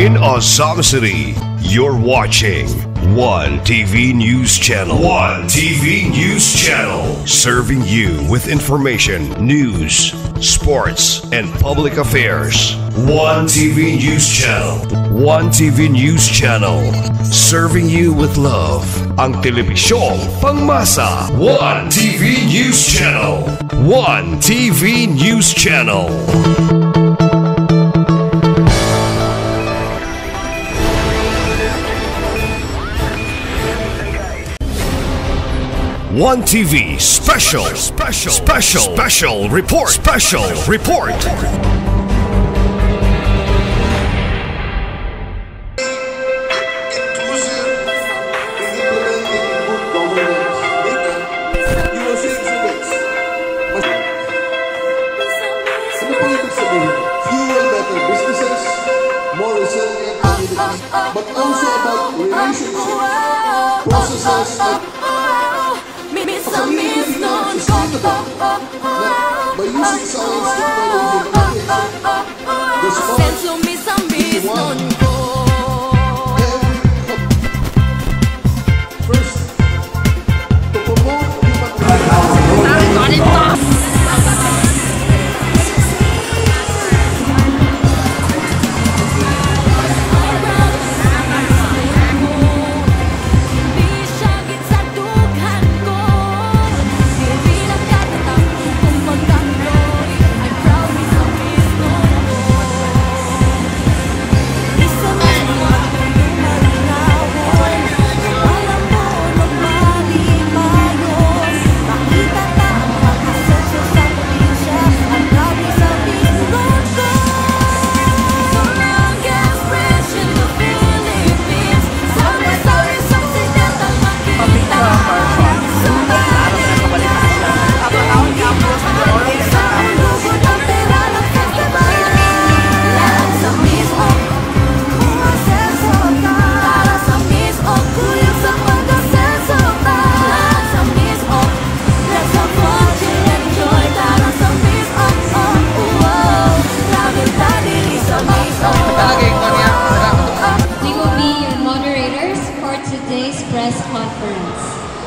in Azam City. You're watching One TV News Channel. One TV News Channel. Serving you with information, news, sports, and public affairs. One TV News Channel. One TV News Channel. Serving you with love. Ang telebisyong pangmasa. One TV News Channel. One TV News Channel. One TV special report. But also about relationships, processes, by using science, technology, first, to promote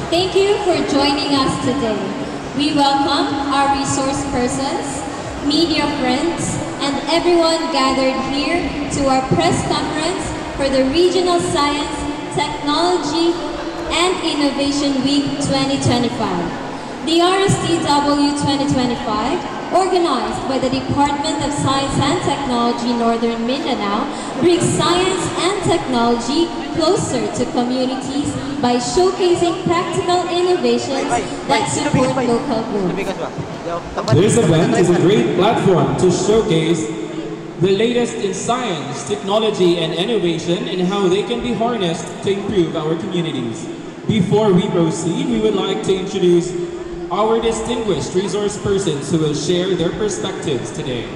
Thank you for joining us today. We welcome our resource persons, media friends, and everyone gathered here to our press conference for the Regional Science, Technology, and Innovation Week 2025. The RSTW 2025, organized by the Department of Science and Technology Northern Mindanao, brings science and technology closer to communities by showcasing practical innovations that support local growth. This event is a great platform to showcase the latest in science, technology, and innovation and how they can be harnessed to improve our communities. Before we proceed, we would like to introduce our distinguished resource persons who will share their perspectives today.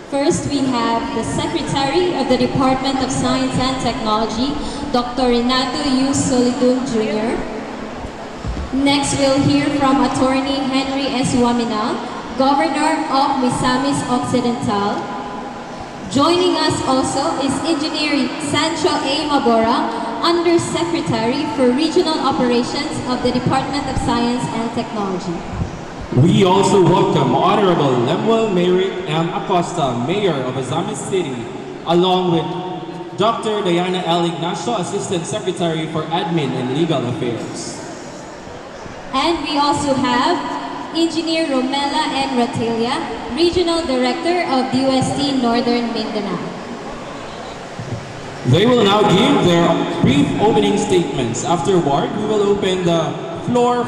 First, we have the Secretary of the Department of Science and Technology, Dr. Renato U. Solidum Jr. Next, we'll hear from Attorney Henry S. Waminal, Governor of Misamis Occidental. Joining us also is Engineer Sancho A. Mabora, Undersecretary for Regional Operations of the Department of Science and Technology. We also welcome Honorable Lemuel Merrick M. Acosta, Mayor of Azam City, along with Dr. Diana L. Ignacio, Assistant Secretary for Admin and Legal Affairs. And we also have Engineer Romela N. Ratelia, Regional Director of UST Northern Mindanao. They will now give their brief opening statements. Afterward, we will open the floor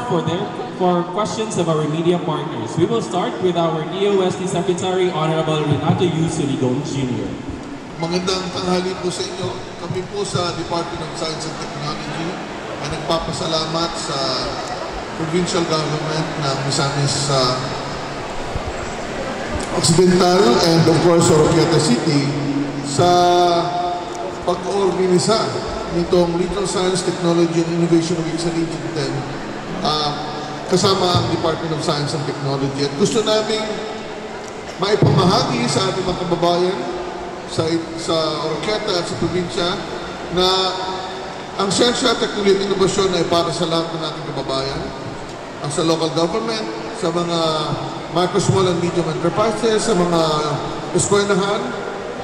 for questions of our media partners. We will start with our DOST Secretary, Honorable Renato U. Soligon Jr. Magandang tanghali po sa inyo. Kami po sa Department of Science and Technology ay nagpapasalamat sa provincial government ng Misamis Occidental and of course Oroquieta City sa pag-organisa nitong Regional Science, Technology, and Innovation Week sa Region 10 kasama ang Department of Science and Technology. At gusto namin maipamahagi sa ating mga kababayan sa Oroqueta at sa probinsya na ang siyensya, teknolohiya at inobasyon ay para sa lahat ng ating kababayan, sa local government, sa mga micro, small and medium enterprises, sa mga eskwelahan,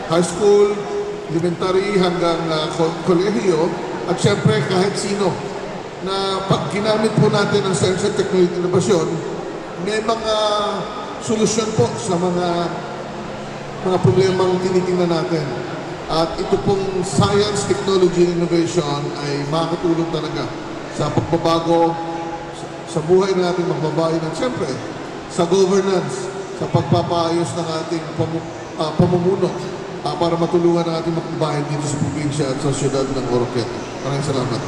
high school, elementary hanggang kolehiyo, at syempre kahit sino na pag ginamit po natin ang siyensya, teknolohiya at inobasyon, may mga solusyon po sa mga problemang tinitingnan natin. At ito pong science, technology, and innovation ay makakatulong talaga sa pagbabago sa buhay natin magbabayan at siyempre sa governance, sa pagpapaayos ng ating pamumuno para matulungan ang ating magbabayan dito sa probinsya at sa siyudad ng Oroqueta. Maraming salamat.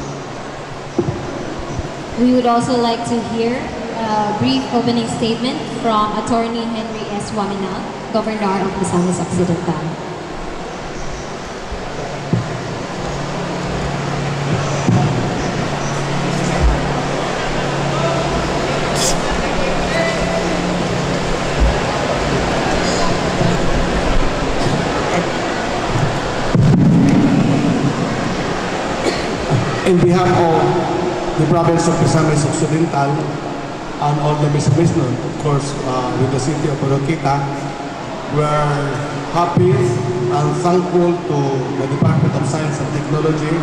We would also like to hear a brief opening statement from Attorney Henry S. Waminal, Governor of Misamis Occidental. In behalf of the province of Misamis Occidental and all the Misamis, of course, with the city of Oroqueta, we are happy and thankful to the Department of Science and Technology,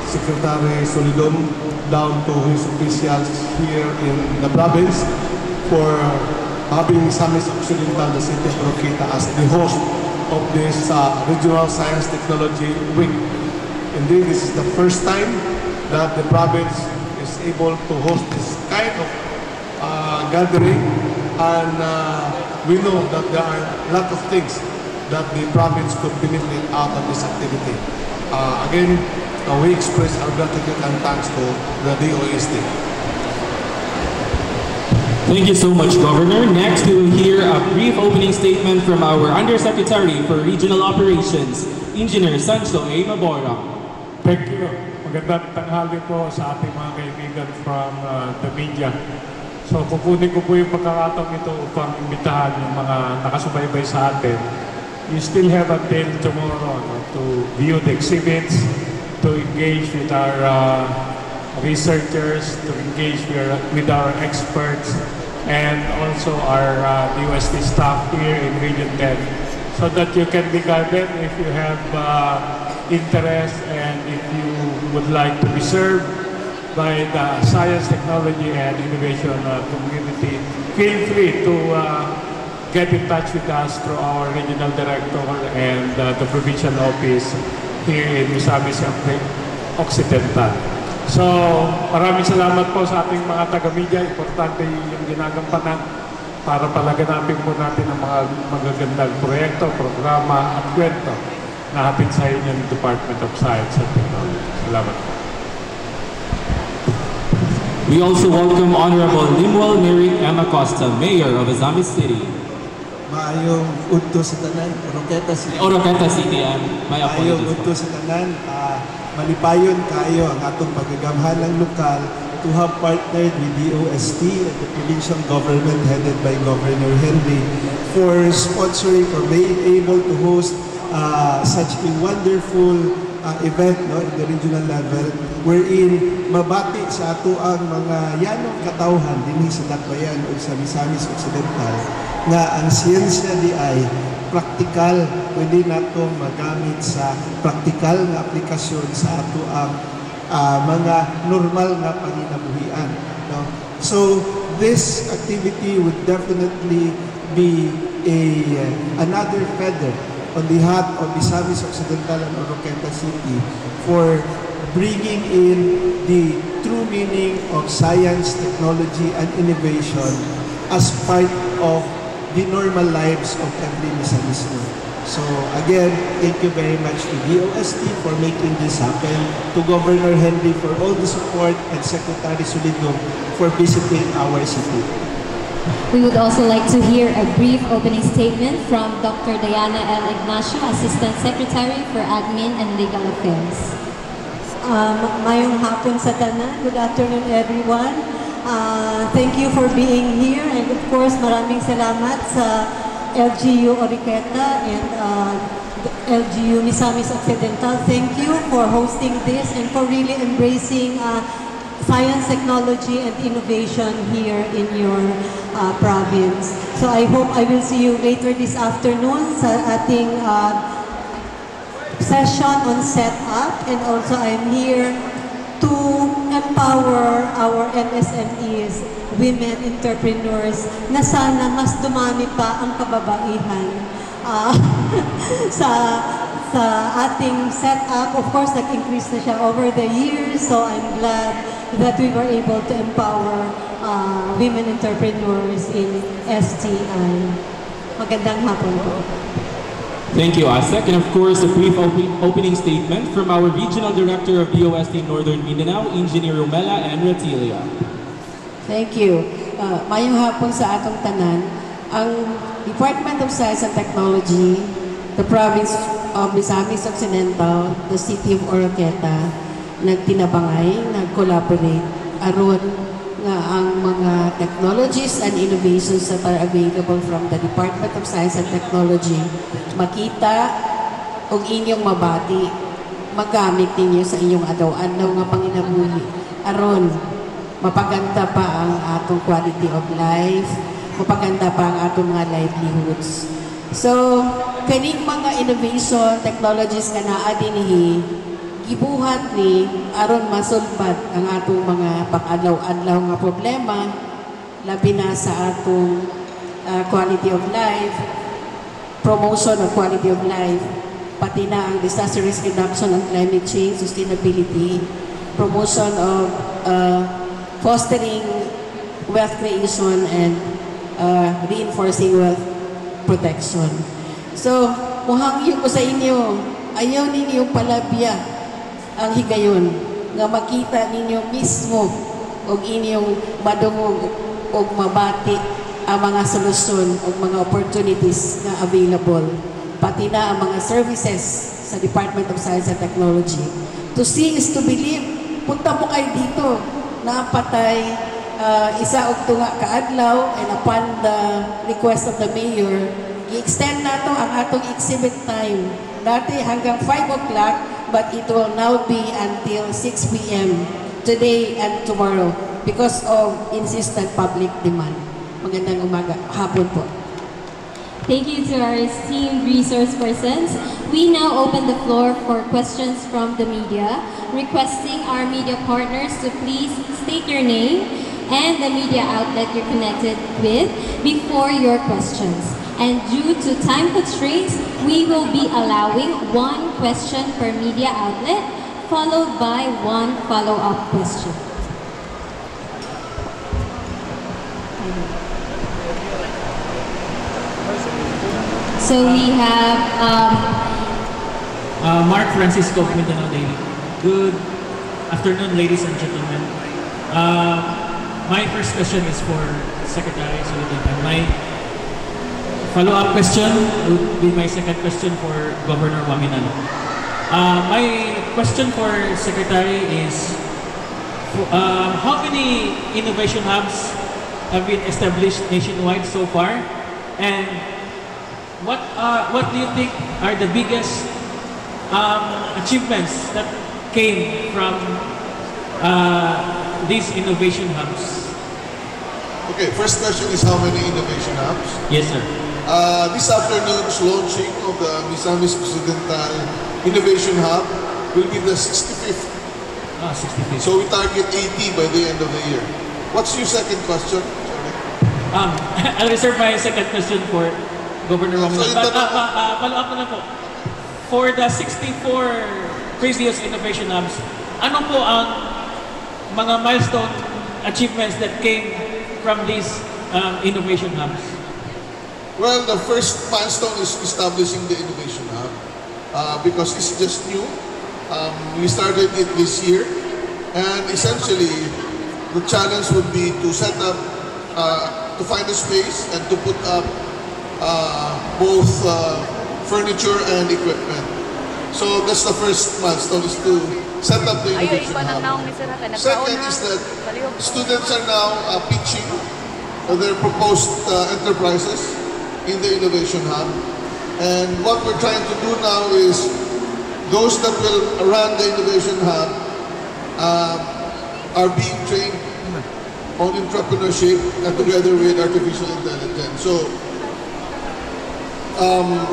Secretary Solidum, down to his officials here in the province for having Misamis Occidental, the city of Oroqueta, as the host of this Regional Science Technology Week. Indeed, this is the first time that the province is able to host this kind of gathering, and we know that there are a lot of things that the province could benefit out of this activity. Again, we express our gratitude and thanks to the DOST. Thank you so much, Governor. Next, we will hear a brief opening statement from our Undersecretary for Regional Operations, Engineer Sancho A. Mabora. Thank you. Magandang tanghali po sa ating mga kaibigan from the media. So kukunin ko po yung pagkakataon ito upang imbitahan yung mga nakasubaybay sa atin. You still have until tomorrow to view the exhibits, to engage with our researchers, to engage with our experts, and also our DOST staff here in Region 10, so that you can be guided if you have interest and if you would like to be served by the science, technology, and innovation community. Feel free to get in touch with us through our regional director and the provincial office here in Misamis Occidental. So, maraming salamat po sa ating mga taga-media. Importante yung ginagampanan para palaganapin po natin ang mga magagandang proyekto, programa at kwento na hatid sa inyo ng Department of Science and Technology. Salamat. We also welcome Honorable Limuel Mary M. Acosta, Mayor of Misamis City. Maayong udto sa tanan, Oroqueta City. Oroqueta City, may apologies. Maayong udto sa tanan, malipayon kayo ang atong pagagamhalang lokal to have partnered with DOST and the provincial government headed by Governor Henry for sponsoring or being able to host such a wonderful event in the regional level wherein mabati sa ato ang mga yanong katawhan dinhi sa Dakbayan o sa Misamis Occidental nga ang siyensya di ay praktikal, pwede nato magamit sa praktikal nga aplikasyon sa ato ang mga normal nga panginabuhian. No? So this activity would definitely be another feather on the hat of Misamis Occidental and Oroqueta City for bringing in the true meaning of science, technology, and innovation as part of the normal lives of every Misamisno. So again, thank you very much to DOST for making this happen, to Governor Henry for all the support, and Secretary Solidum for visiting our city. We would also like to hear a brief opening statement from Dr. Diana L. Ignacio, Assistant Secretary for Admin and Legal Affairs. Mayong hapon sa tanan. Good afternoon, everyone. Thank you for being here, and of course, maraming salamat sa LGU Oroqueta and LGU Misamis Occidental, thank you for hosting this and for really embracing science, technology, and innovation here in your province. So I hope I will see you later this afternoon sa ating session on setup, and also I'm here to empower our MSMEs, women entrepreneurs, na sana mas dumami pa ang kababaihan sa ating setup. Of course, nag-increase na siya over the years, so I'm glad that we were able to empower women entrepreneurs in STI. Magandang hapon po. Thank you, Asek. And of course, a brief opening statement from our Regional Director of DOST Northern Mindanao, Engineer Romela and Ratilia. Thank you. Mayong hapon sa atong tanan. Ang Department of Science and Technology, the Province of Misamis Occidental, the City of Oroqueta, nagtinabangay, nag-collaborate aron nga ang mga technologies and innovations that are available from the Department of Science and Technology makita og inyong mabati, magamit ninyo sa inyong adlaw-adlaw nga panginabuhi aron mapaganda pa ang atong quality of life, mapaganda pa ang atong mga livelihoods. So, kaning mga innovation technologies nga naa dinhi gibuhat ni aron masulbad ang atong mga pang-adlaw-adlaw nga problema, labi na sa atong quality of life, promotion of quality of life, pati na ang disaster risk reduction and climate change, sustainability, promotion of fostering wealth creation and reinforcing wealth protection. So, muhangyo ko sa inyo, ayaw ninyong palabya ang higayon nga makita ninyo mismo og inyong madungog og mabati ang mga solusyon o mga opportunities na available, pati na ang mga services sa Department of Science and Technology. To see is to believe. Punta mo kayo dito, napatay isa og tunga kaadlaw, and upon the request of the mayor, i-extend nato ang atong exhibit time. Dati hanggang 5 o'clock, but it will now be until 6 p.m. today and tomorrow because of insistent public demand. Magandang umaga, hapon po. Thank you to our esteemed resource persons. We now open the floor for questions from the media, requesting our media partners to please state your name and the media outlet you're connected with before your questions. And due to time constraints, we will be allowing one question per media outlet, followed by one follow-up question. So we have Mark Francisco of Mindanao Daily. Good afternoon, ladies and gentlemen. My first question is for Secretary Soliditan. My follow-up question would be my second question for Governor Waminano. My question for Secretary is, how many innovation hubs have been established nationwide so far? And what do you think are the biggest achievements that came from these innovation hubs? Okay, first question is how many innovation hubs? Yes, sir. This afternoon's launching of the Misamis Occidental Innovation Hub will be the 65th. 65th. So we target 80 by the end of the year. What's your second question? Sorry. I'll reserve my second question for Governor Waminano. But follow up na po. For the 64 previous innovation hubs, ano po ang mga milestone achievements that came from these innovation hubs? Well, the first milestone is establishing the Innovation Hub because it's just new. We started it this year, and essentially the challenge would be to set up, to find a space and to put up both furniture and equipment. So that's the first milestone, is to set up the Innovation Hub. Second is that students are now pitching their proposed enterprises in the Innovation Hub. And what we're trying to do now is those that will run the Innovation Hub are being trained on entrepreneurship and together with artificial intelligence. So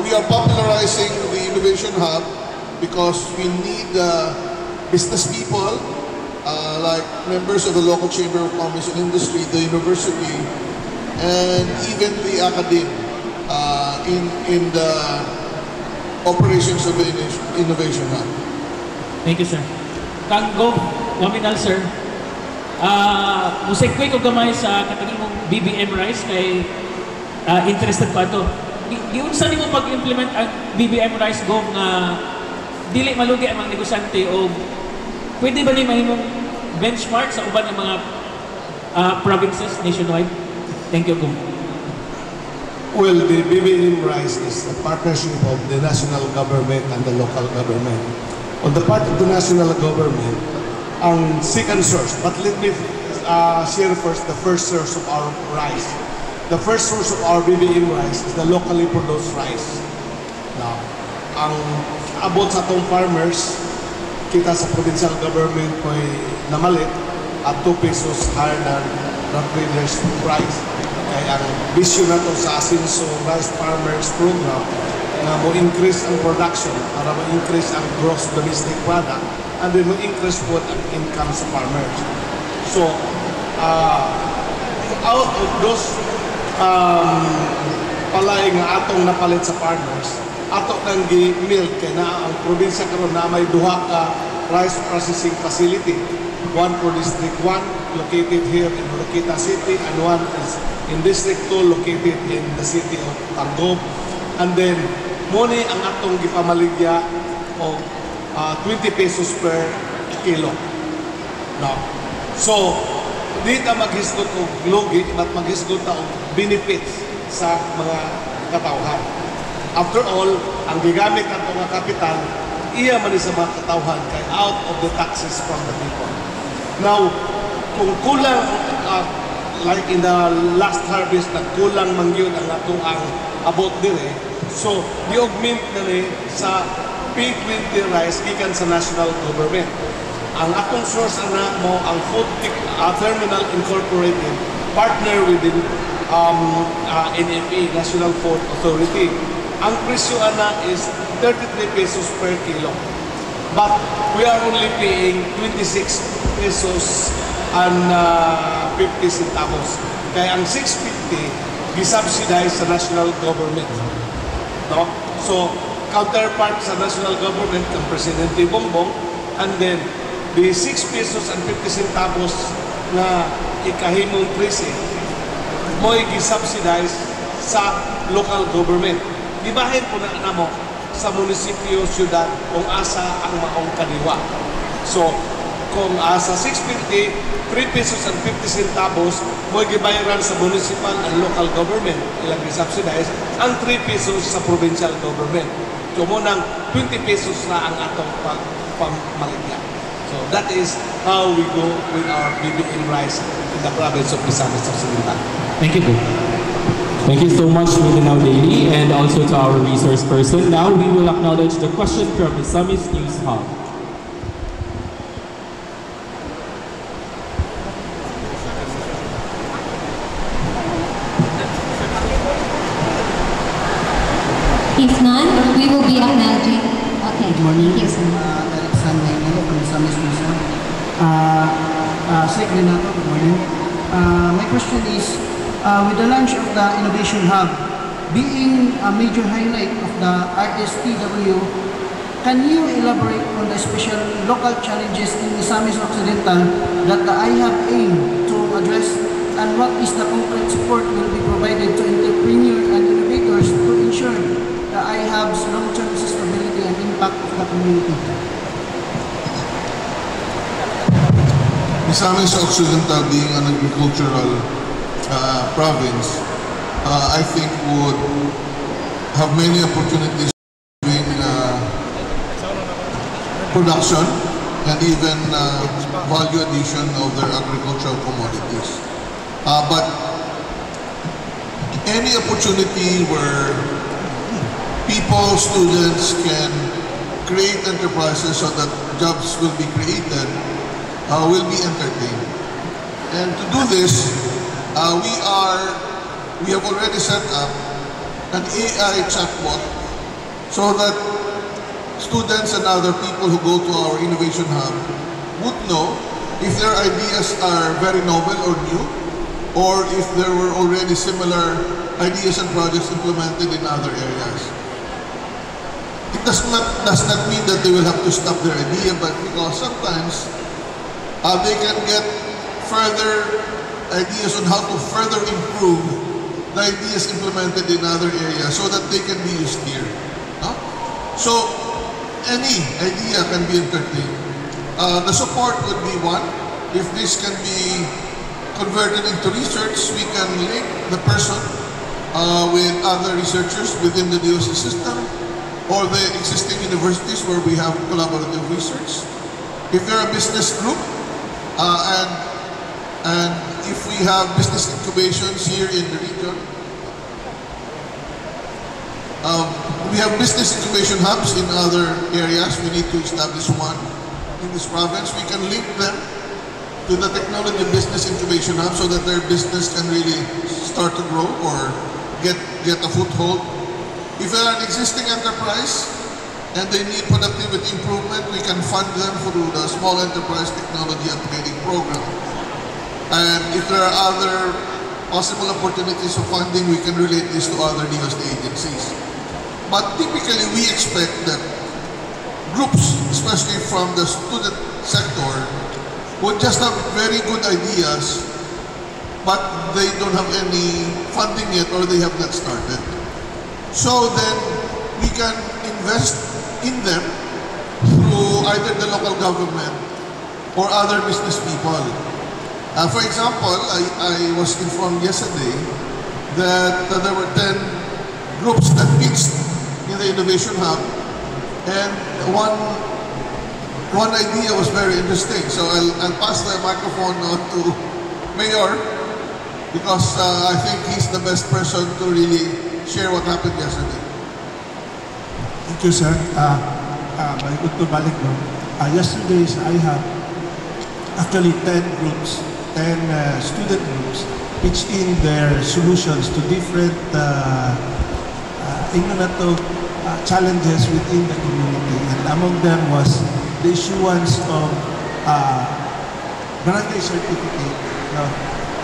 we are popularizing the Innovation Hub because we need business people like members of the local Chamber of Commerce and Industry, the university, and even the academe in the operations of the Innovation Hub. Thank you, sir. Kanggo, nominal, sir. Musikwe ko gamay sa katagin mong BBM Rice kay interested pa ito. Giunsa nimo pag-implement ang BBM Rice Gov na dili malugi ang mga negosyante o pwede ba ni mahimong benchmark sa uban ng mga provinces nationwide? Thank you, Gov. Well, the BBM Rice is a partnership of the national government and the local government. On the part of the national government, ang second source, but let me share first the first source of our rice. The first source of our BBM rice is the locally produced rice. Now, ang abot sa atong farmers, kita sa provincial government po ay namalit at 2 pesos higher than the traders' price. Kaya ang bisyo na to sa Asinso Rice Farmers Program na mo increase ang production para mo-increase ang gross domestic product and then mo-increase po ang income sa farmers. So, out of those palay nga atong napalit sa farmers, ato nang gi-milk kaya na ang probinsya karon na may duha ka rice processing facility. One for District 1 located here in Oroquita City and one is in District 2 located in the city of Tagum. And then, muni ang atong gipamaligya o 20 pesos per kilo. No. So, di ta maghisgot og lugi, but maghisgot ta og benefits sa mga katawhan. After all, ang gigamit nato nga kapital, iya man sa mga katawhan kay out of the taxes from the people. Now, kung kulang, like in the last harvest, nagkulang man yun ang atong ang abot dire, so, di-augment na ni sa P20 rice gikan sa national government. Ang atong source na mo, ang Food Terminal Incorporated, partner with the NFA, National Food Authority. Ang presyo na is 33 pesos per kilo. But we are only paying 26 pesos and 50 centavos. Kaya ang 650 gi-subsidize sa national government. No? So, counterpart sa national government ng Presidente Bongbong, and then the 6 pesos and 50 centavos na ikahimong presyo mo gi-subsidize sa local government. Ibahin po na mo sa munisipyo, syudad, kung asa ang maong kadiwa. So, kung sa 650, 3 pesos and 50 centavos, mo gibayaran sa municipal and local government, ilang i-subsidize, ang 3 pesos sa provincial government. So, munang 20 pesos na ang atong pamaligya. So, that is how we go with our BBM rice in the province of Misamis Occidental. Thank you. Thank you so much, Mindanao Daily, and also to our resource person. Now, we will acknowledge the question from the Misamis News Hub. If none, we will be acknowledging. Okay. Good morning. Thank you, sir. Alexander Nilo from Misamis News Hub. Sir Renato, good morning. My question is, with the launch of the Innovation Hub, being a major highlight of the RSTW, can you elaborate on the special local challenges in Misamis Occidental that the IHub aim to address, and what is the concrete support will be provided to entrepreneurs and innovators to ensure the IHub's long-term sustainability and impact of the community? Misamis Occidental being an agricultural province, I think would have many opportunities doing production and even value addition of their agricultural commodities. But any opportunity where people, students can create enterprises so that jobs will be created, will be entertained. And to do this, we have already set up an AI chatbot so that students and other people who go to our Innovation Hub would know if their ideas are very novel or new, or if there were already similar ideas and projects implemented in other areas. It does not mean that they will have to stop their idea, but because sometimes they can get further ideas on how to further improve the ideas implemented in other areas so that they can be used here. So any idea can be entertained. The support would be one. If this can be converted into research, we can link the person with other researchers within the DOC system or the existing universities where we have collaborative research. If they're a business group, and if we have business incubations here in the region, we have business incubation hubs in other areas. We need to establish one in this province. We can link them to the technology business incubation hub so that their business can really start to grow or get a foothold. If they're an existing enterprise and they need productivity improvement, we can fund them through the Small Enterprise Technology Upgrading Program. And if there are other possible opportunities of funding, we can relate this to other DOST agencies. But typically, we expect that groups, especially from the student sector, would just have very good ideas, but they don't have any funding yet or they have not started. So then, we can invest in them through either the local government or other business people. For example, I was informed yesterday that there were 10 groups that pitched in the Innovation Hub, and one idea was very interesting. So I'll pass the microphone on to Mayor because I think he's the best person to really share what happened yesterday. Thank you, sir. Good to balik mo. Yesterday, I had actually 10 groups, 10 student groups pitched in their solutions to different challenges within the community. And among them was the issuance of barangay certificate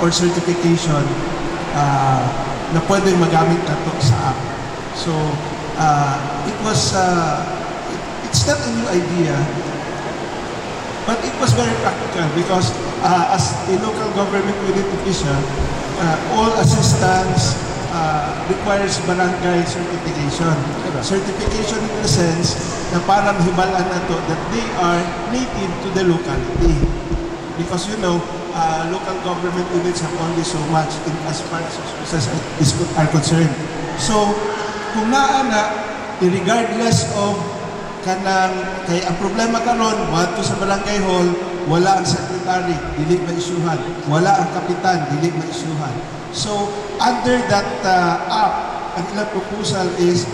or certification na pwedeng magamit nato sa app. So, it's not a new idea, but it was very practical because as a local government unit official, all assistance requires barangay certification. Certification in the sense na parang hibalaan na to that they are native to the locality. Because local government units have only so much as far as resources are concerned. So, kung naana, regardless of kay ang problema karon, wato sa barangay hall, wala ang secretary, dili ma-isyuhan. Wala ang kapitan, dili ma-isyuhan. So, under that app, ang ilang proposal is,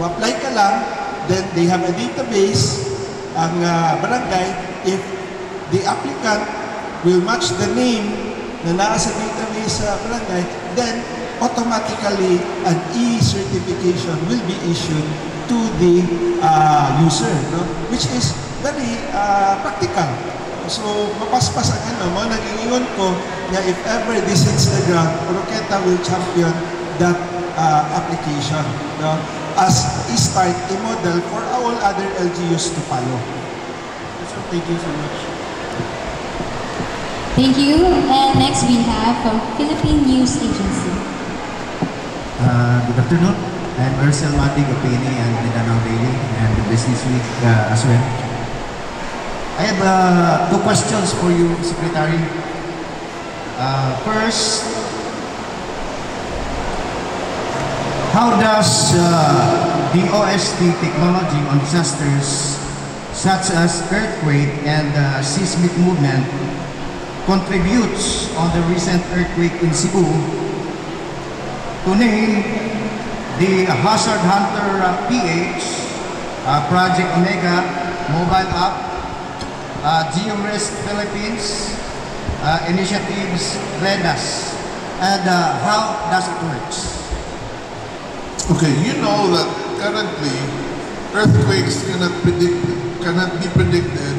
apply ka lang, then they have a database, ang barangay, if the applicant will match the name na naa sa database sa barangay, then automatically an e-certification will be issued to the user, which is very practical. So, mapaspas ang mga nag-iingon ko na if ever this hits the ground, Oroqueta will champion that application as a start, a model for all other LGUs to follow. So, thank you so much. Thank you. And next we have from Philippine News Agency. Good afternoon. I'm Marcel Matig of PNA and Mindanao Daily and the Business Week as well. I have 2 questions for you, Secretary. First, how does DOST technology on disasters such as earthquake and seismic movement contributes on the recent earthquake in Cebu to name the Hazard Hunter PH, Project Omega mobile app, GeoRisk Philippines, initiatives REDAS, and how does it work? Okay, you know that currently earthquakes cannot be predicted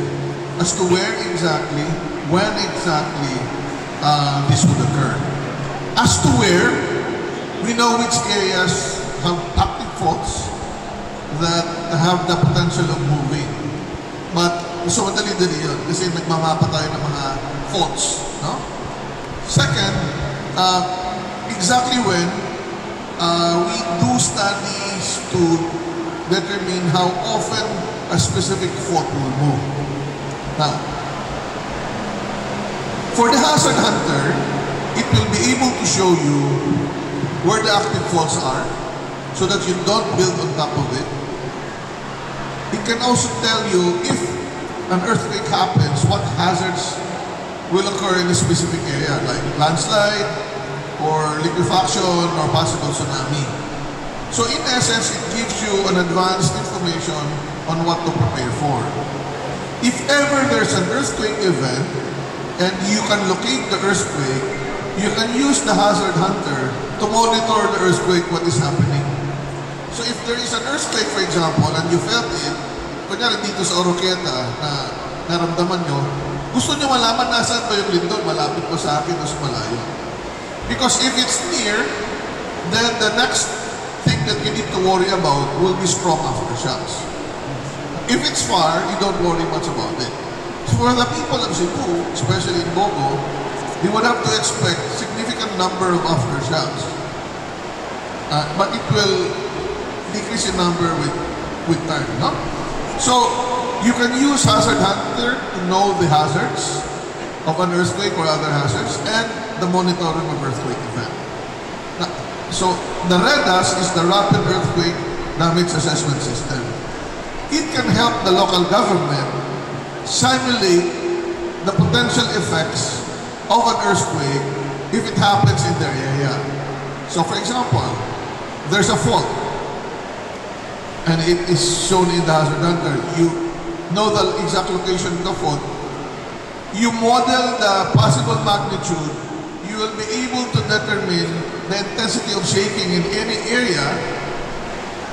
as to where exactly, when exactly this would occur. As to where, we know which areas have active faults that have the potential of moving. But so madali-dali yun kasi nagmamapa tayo ng mga faults. No? Second, exactly when we do studies to determine how often a specific fault will move. Now, for the Hazard Hunter, it will be able to show you where the active faults are so that you don't build on top of it. It can also tell you if an earthquake happens, what hazards will occur in a specific area, like landslide, or liquefaction, or possible tsunami. So in essence, it gives you an advanced information on what to prepare for. If ever there's an earthquake event, and you can locate the earthquake, you can use the Hazard Hunter to monitor the earthquake, what is happening. So if there is an earthquake, for example, and you felt it, kunyari dito sa Oroquieta na naramdaman nyo, gusto nyo malaman nasaan ba yung lindol, malapit ba sa akin o sa malayo. Because if it's near, then the next thing that you need to worry about will be strong aftershocks. If it's far, you don't worry much about it. So for the people of Cebu, especially in Bogo, they would have to expect significant number of aftershocks. But it will decrease in number with time, no? So you can use Hazard Hunter to know the hazards of an earthquake or other hazards and the monitoring of earthquake event. So the REDAS is the Rapid Earthquake Damage Assessment System. It can help the local government simulate the potential effects of an earthquake if it happens in their area. So for example, there's a fault and it is shown in the Hazard Hunter. You know the exact location of the fault. You model the possible magnitude. You will be able to determine the intensity of shaking in any area.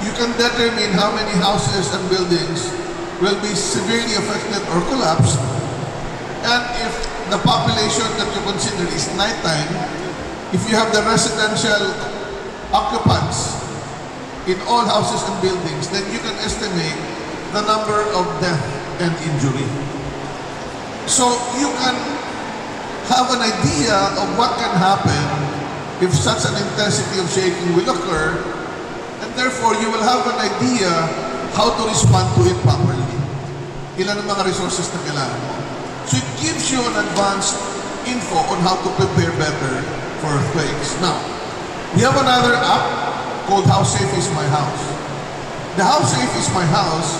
You can determine how many houses and buildings will be severely affected or collapsed. And if the population that you consider is nighttime, if you have the residential occupants in all houses and buildings, then you can estimate the number of death and injury. So you can have an idea of what can happen if such an intensity of shaking will occur, and therefore you will have an idea how to respond to it properly. Ilan ang mga resources na kailangan mo. So it gives you an advanced info on how to prepare better for earthquakes. Now, we have another app called How Safe Is My House. The How Safe Is My House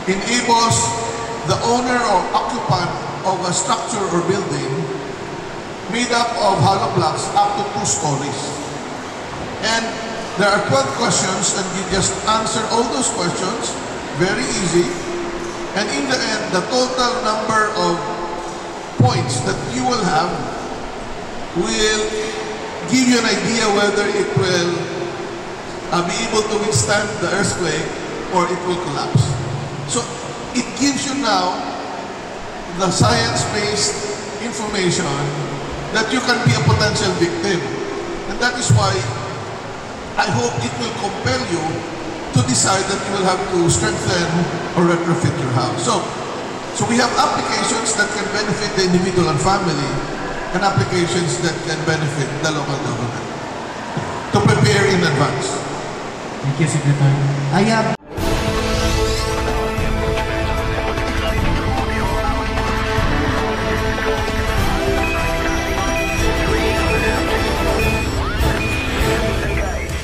enables the owner or occupant of a structure or building made up of hollow blocks up to 2 stories. And there are 12 questions and you just answer all those questions, very easy. And in the end, the total number of points that you will have will give you an idea whether it will be able to withstand the earthquake or it will collapse. So it gives you now the science-based information that you can be a potential victim. And that is why I hope it will compel you to decide that you will have to strengthen or retrofit your house. So we have applications that can benefit the individual and family, and applications that can benefit the local government to prepare in advance. Thank you, Secretary. I have